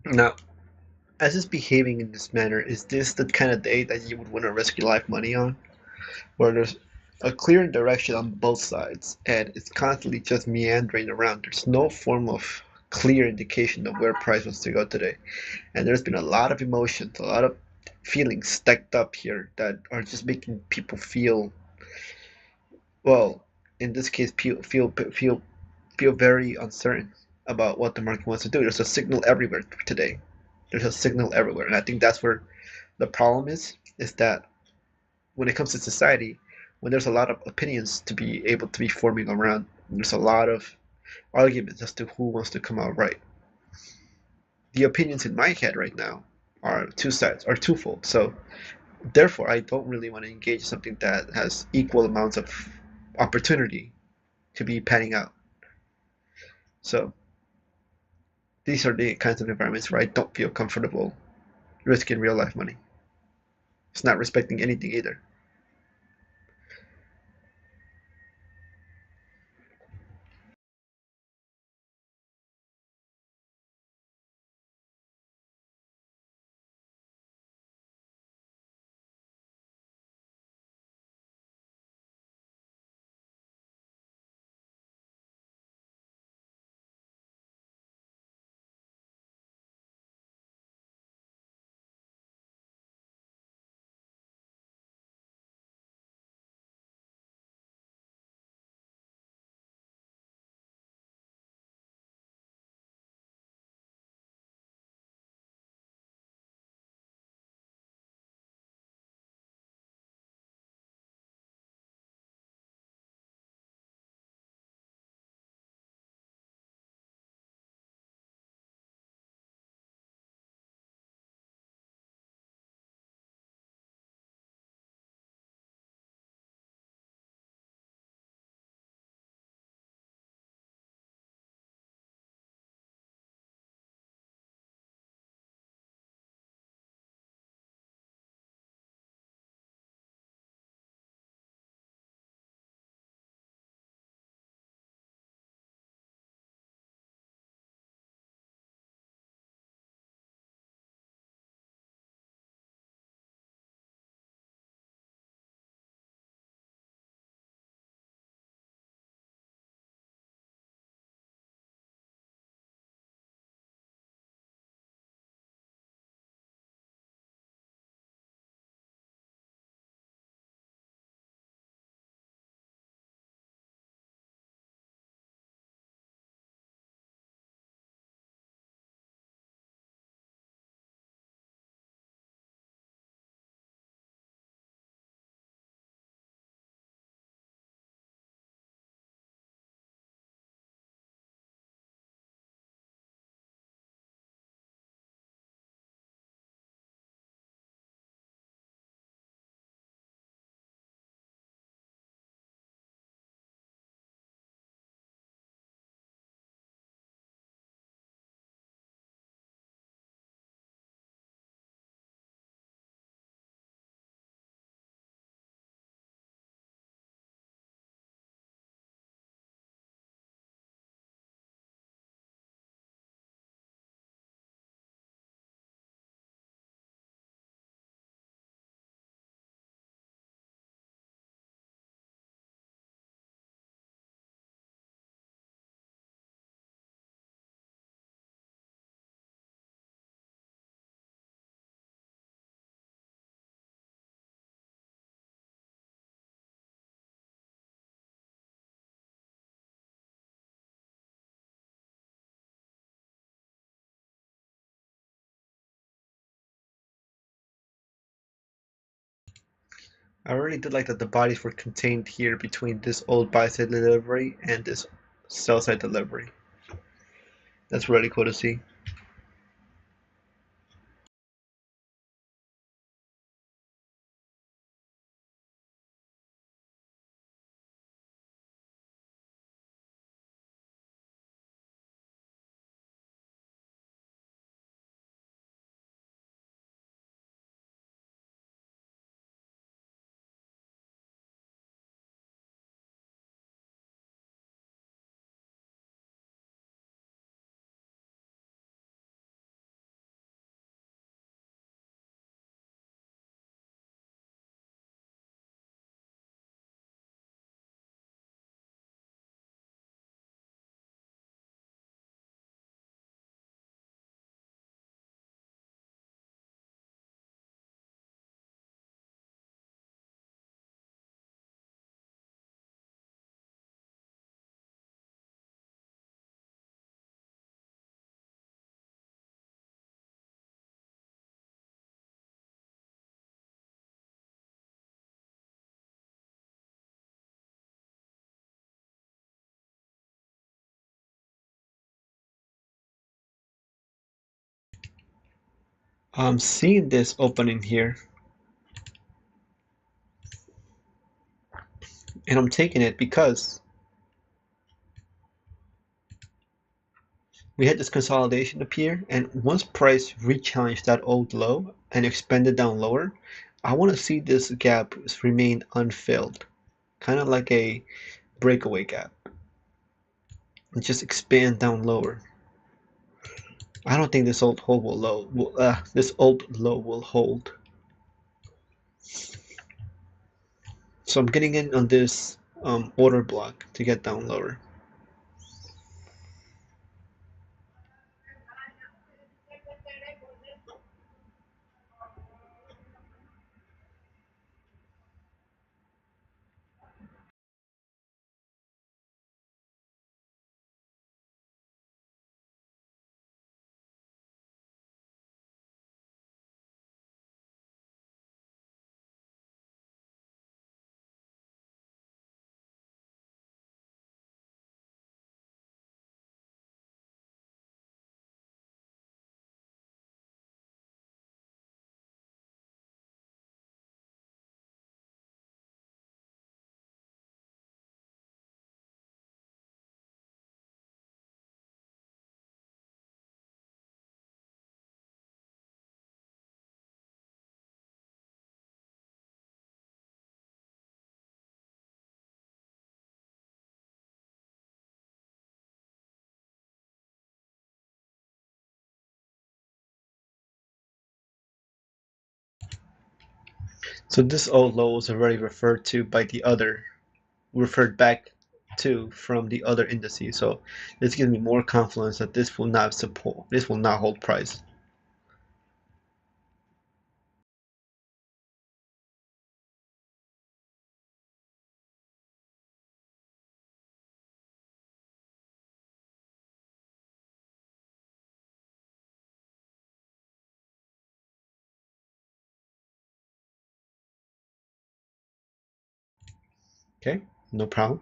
Now, as it's behaving in this manner, is this the kind of day that you would want to risk your life money on? Where there's a clear direction on both sides and it's constantly just meandering around. There's no form of clear indication of where price wants to go today. And there's been a lot of emotions, a lot of feelings stacked up here that are just making people feel, well, in this case, feel very uncertain about what the market wants to do. There's a signal everywhere today. There's a signal everywhere, and I think that's where the problem is that when it comes to society, when there's a lot of opinions to be able to be forming around, there's a lot of arguments as to who wants to come out right. The opinions in my head right now are two sides, are twofold. So therefore, I don't really want to engage in something that has equal amounts of opportunity to be panning out. So these are the kinds of environments where I don't feel comfortable risking real life money. It's not respecting anything either. I really did like that the bodies were contained here between this old buy side delivery and this sell side delivery. That's really cool to see. I'm seeing this opening here, and I'm taking it because we had this consolidation appear, and once price rechallenged that old low and expanded down lower, I want to see this gap remain unfilled, kind of like a breakaway gap, and just expand down lower. I don't think this this old low will hold. So I'm getting in on this order block to get down lower. So this old low was already referred back to from the other indices. So this gives me more confidence that this will not hold price. Okay, no problem.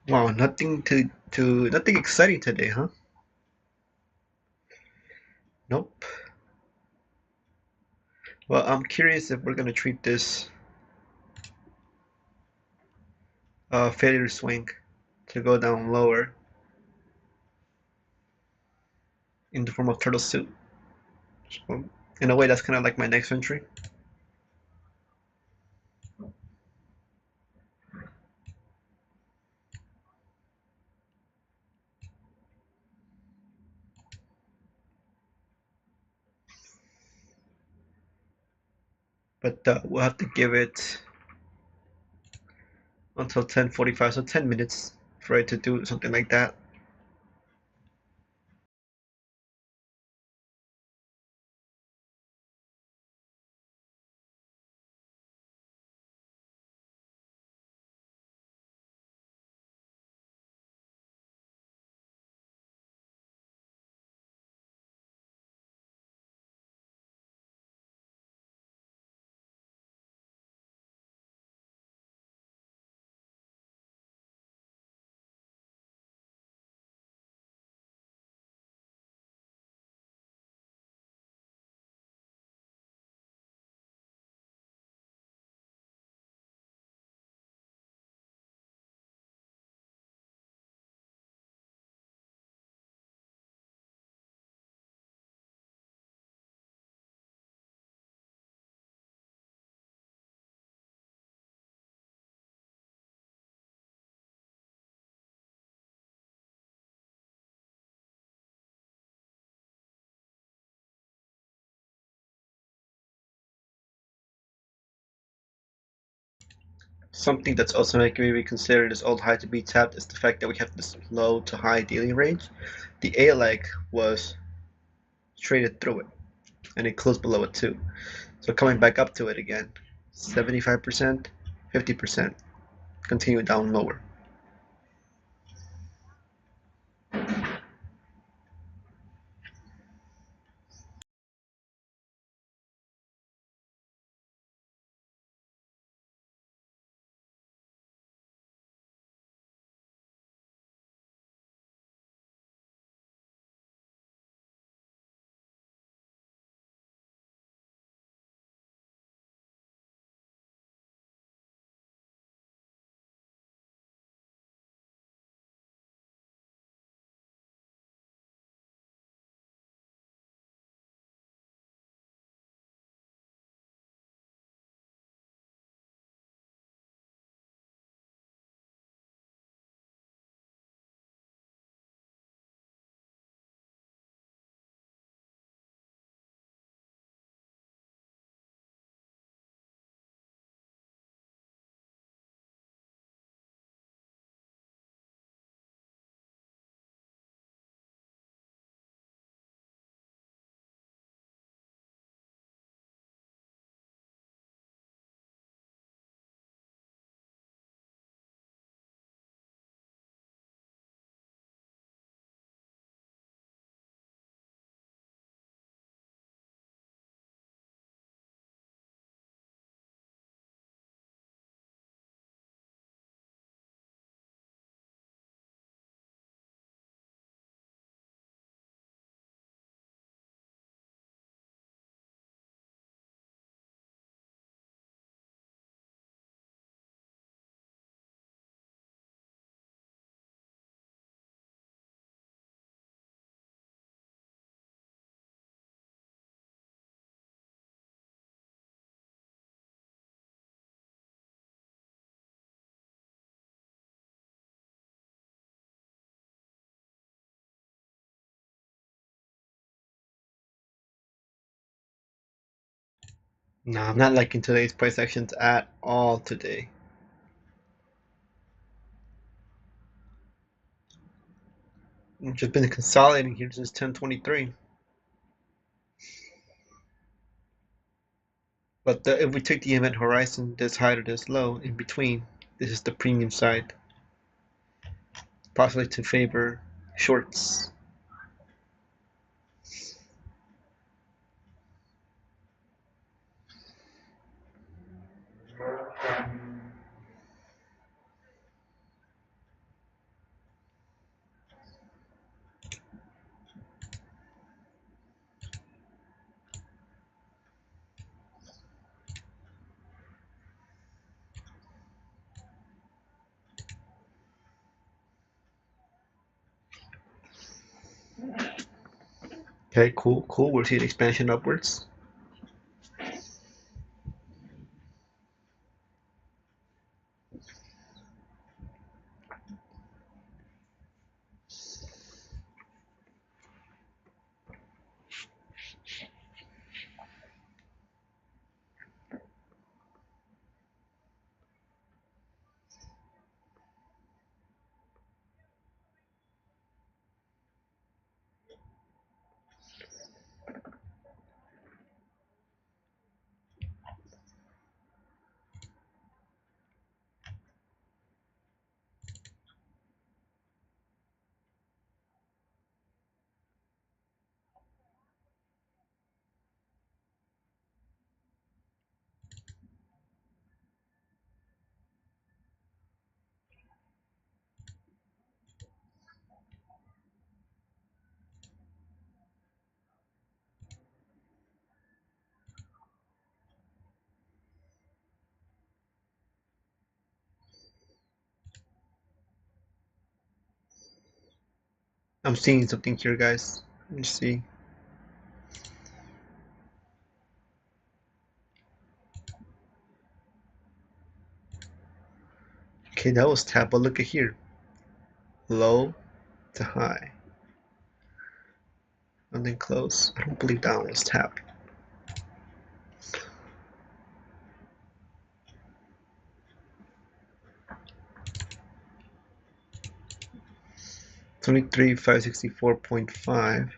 Wow, nothing exciting today, huh? Nope. Well, I'm curious if we're gonna treat this failure swing to go down lower in the form of turtle soup. So, in a way, that's kind of like my next entry. But we'll have to give it until 10:45, so 10 minutes for it to do something like that. Something that's also making me reconsider this old high to be tapped is the fact that we have this low to high dealing range. The A leg was traded through it, and it closed below it too. So coming back up to it again, 75%, 50%, continue down lower. No, I'm not liking today's price actions at all today. I've just been consolidating here since 10:23. But if we take the event horizon this high to this low, in between, this is the premium side, possibly to favor shorts. Okay, cool, cool. We're seeing expansion upwards. I'm seeing something here, guys. Let me see. Okay, that was tap, but look at here. Low to high. And then close. I don't believe that one was tap. $23,564.5.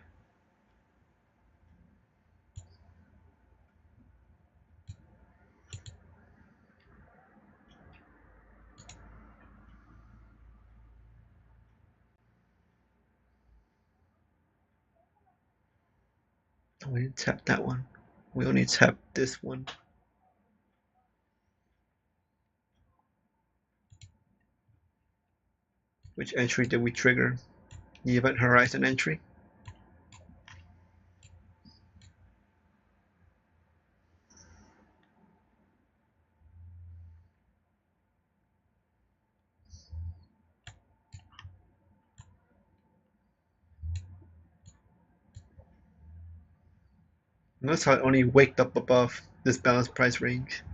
We didn't tap that one. We only tapped this one. Which entry did we trigger? The event horizon entry. Notice how it only waked up above this balanced price range.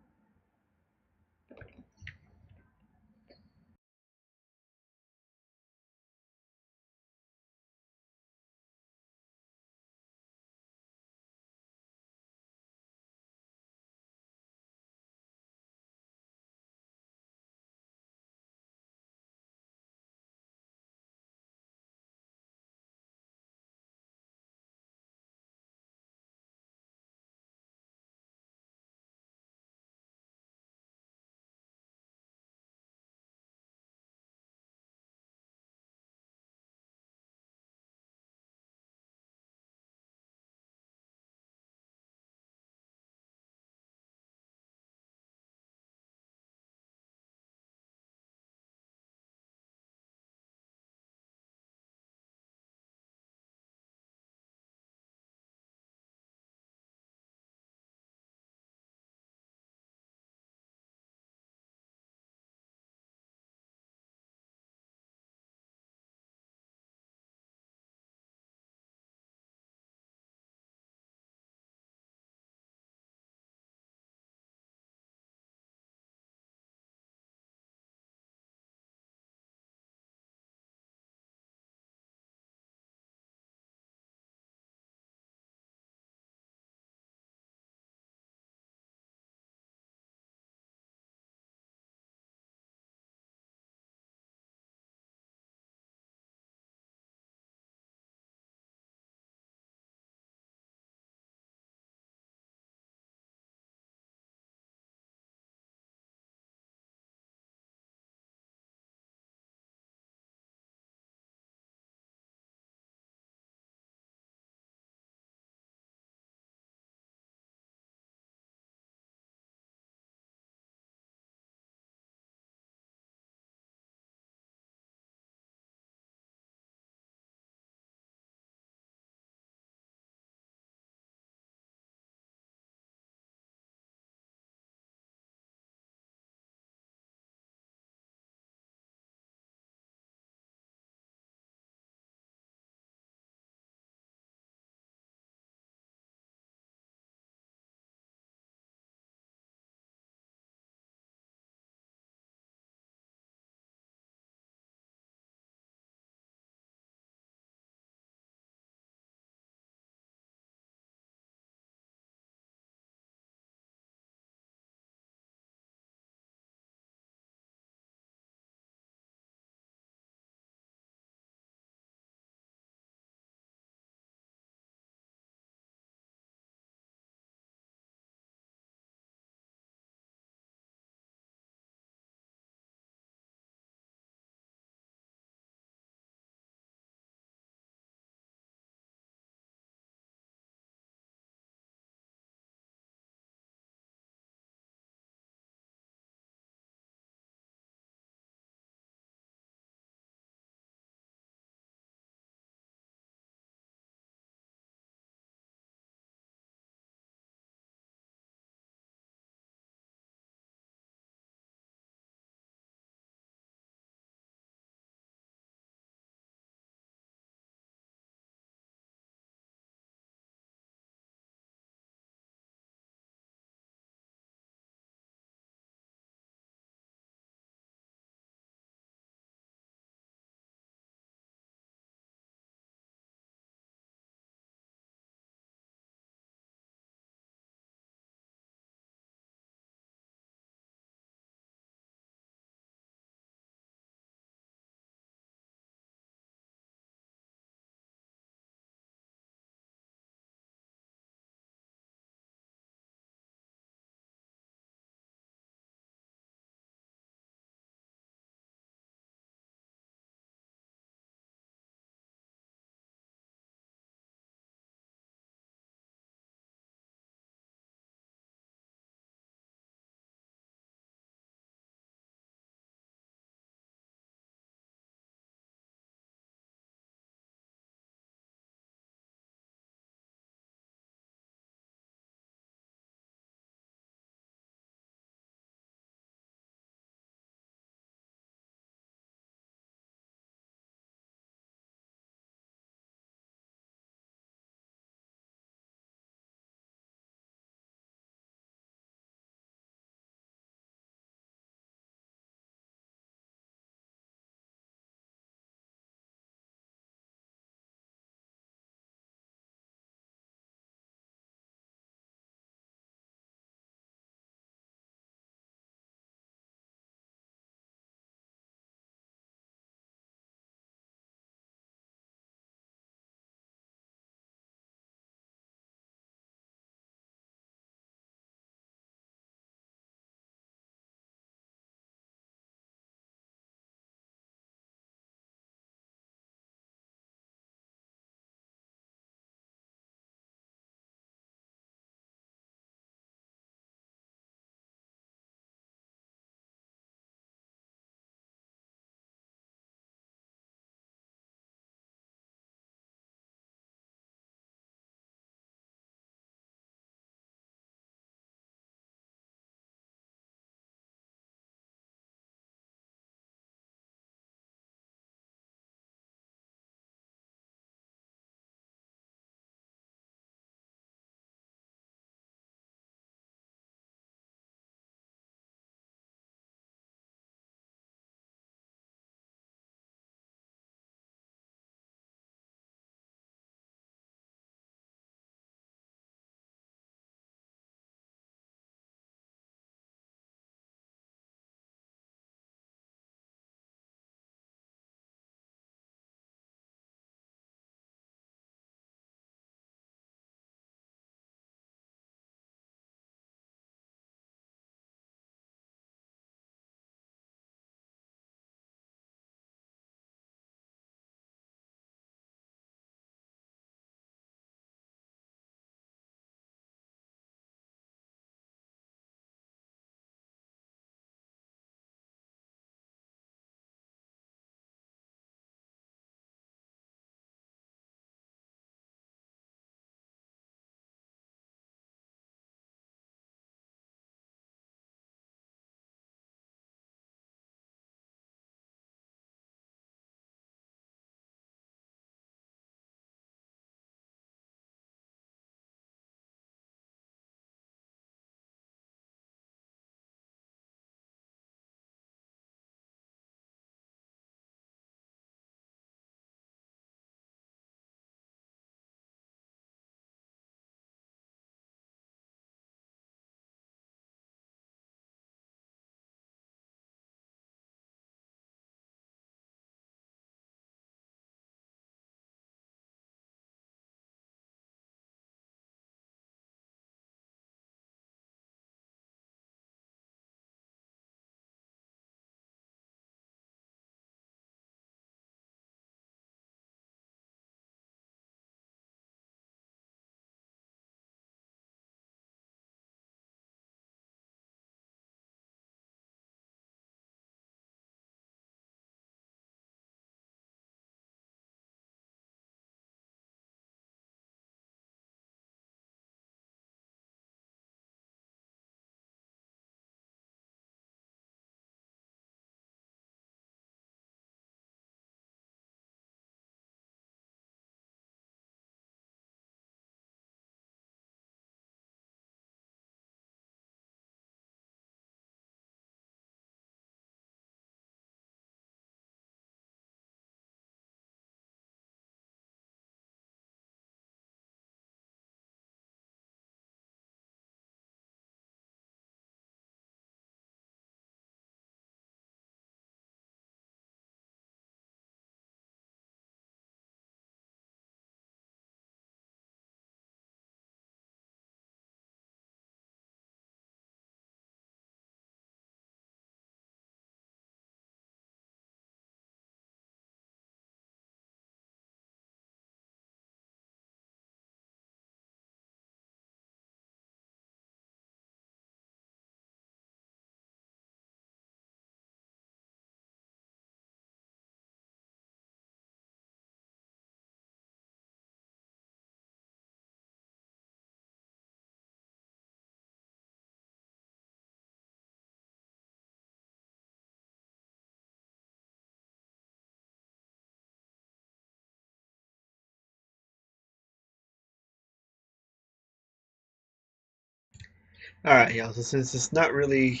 All right, yeah. So since it's not really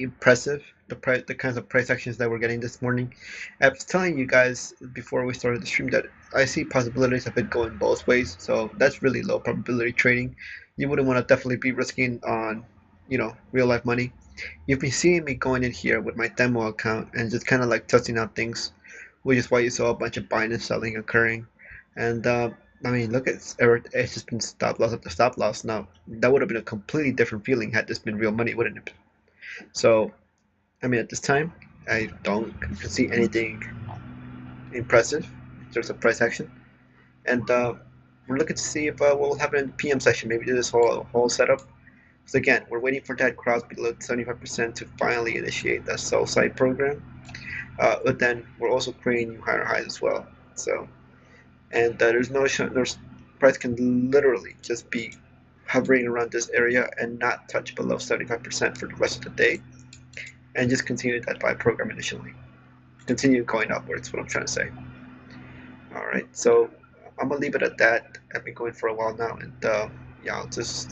impressive, the kinds of price actions that we're getting this morning. I was telling you guys before we started the stream that I see possibilities of it going both ways. So that's really low probability trading. You wouldn't want to definitely be risking on, real life money. You've been seeing me going in here with my demo account and just kind of like testing out things, which is why you saw a bunch of buying and selling occurring. And I mean, look at it's just been stop loss after stop loss. Now that would have been a completely different feeling had this been real money, wouldn't it? So I mean, at this time, I don't see anything impressive in terms of price action, and we're looking to see if what will happen in the PM session. Maybe do this whole setup. So again, we're waiting for that cross below 75% to finally initiate that sell side program. But then we're also creating new higher highs as well. So and there's price can literally just be hovering around this area and not touch below 75% for the rest of the day, and just continue that buy program initially. Continue going upwards. What I'm trying to say. All right, so I'm gonna leave it at that. I've been going for a while now, and yeah, I'll just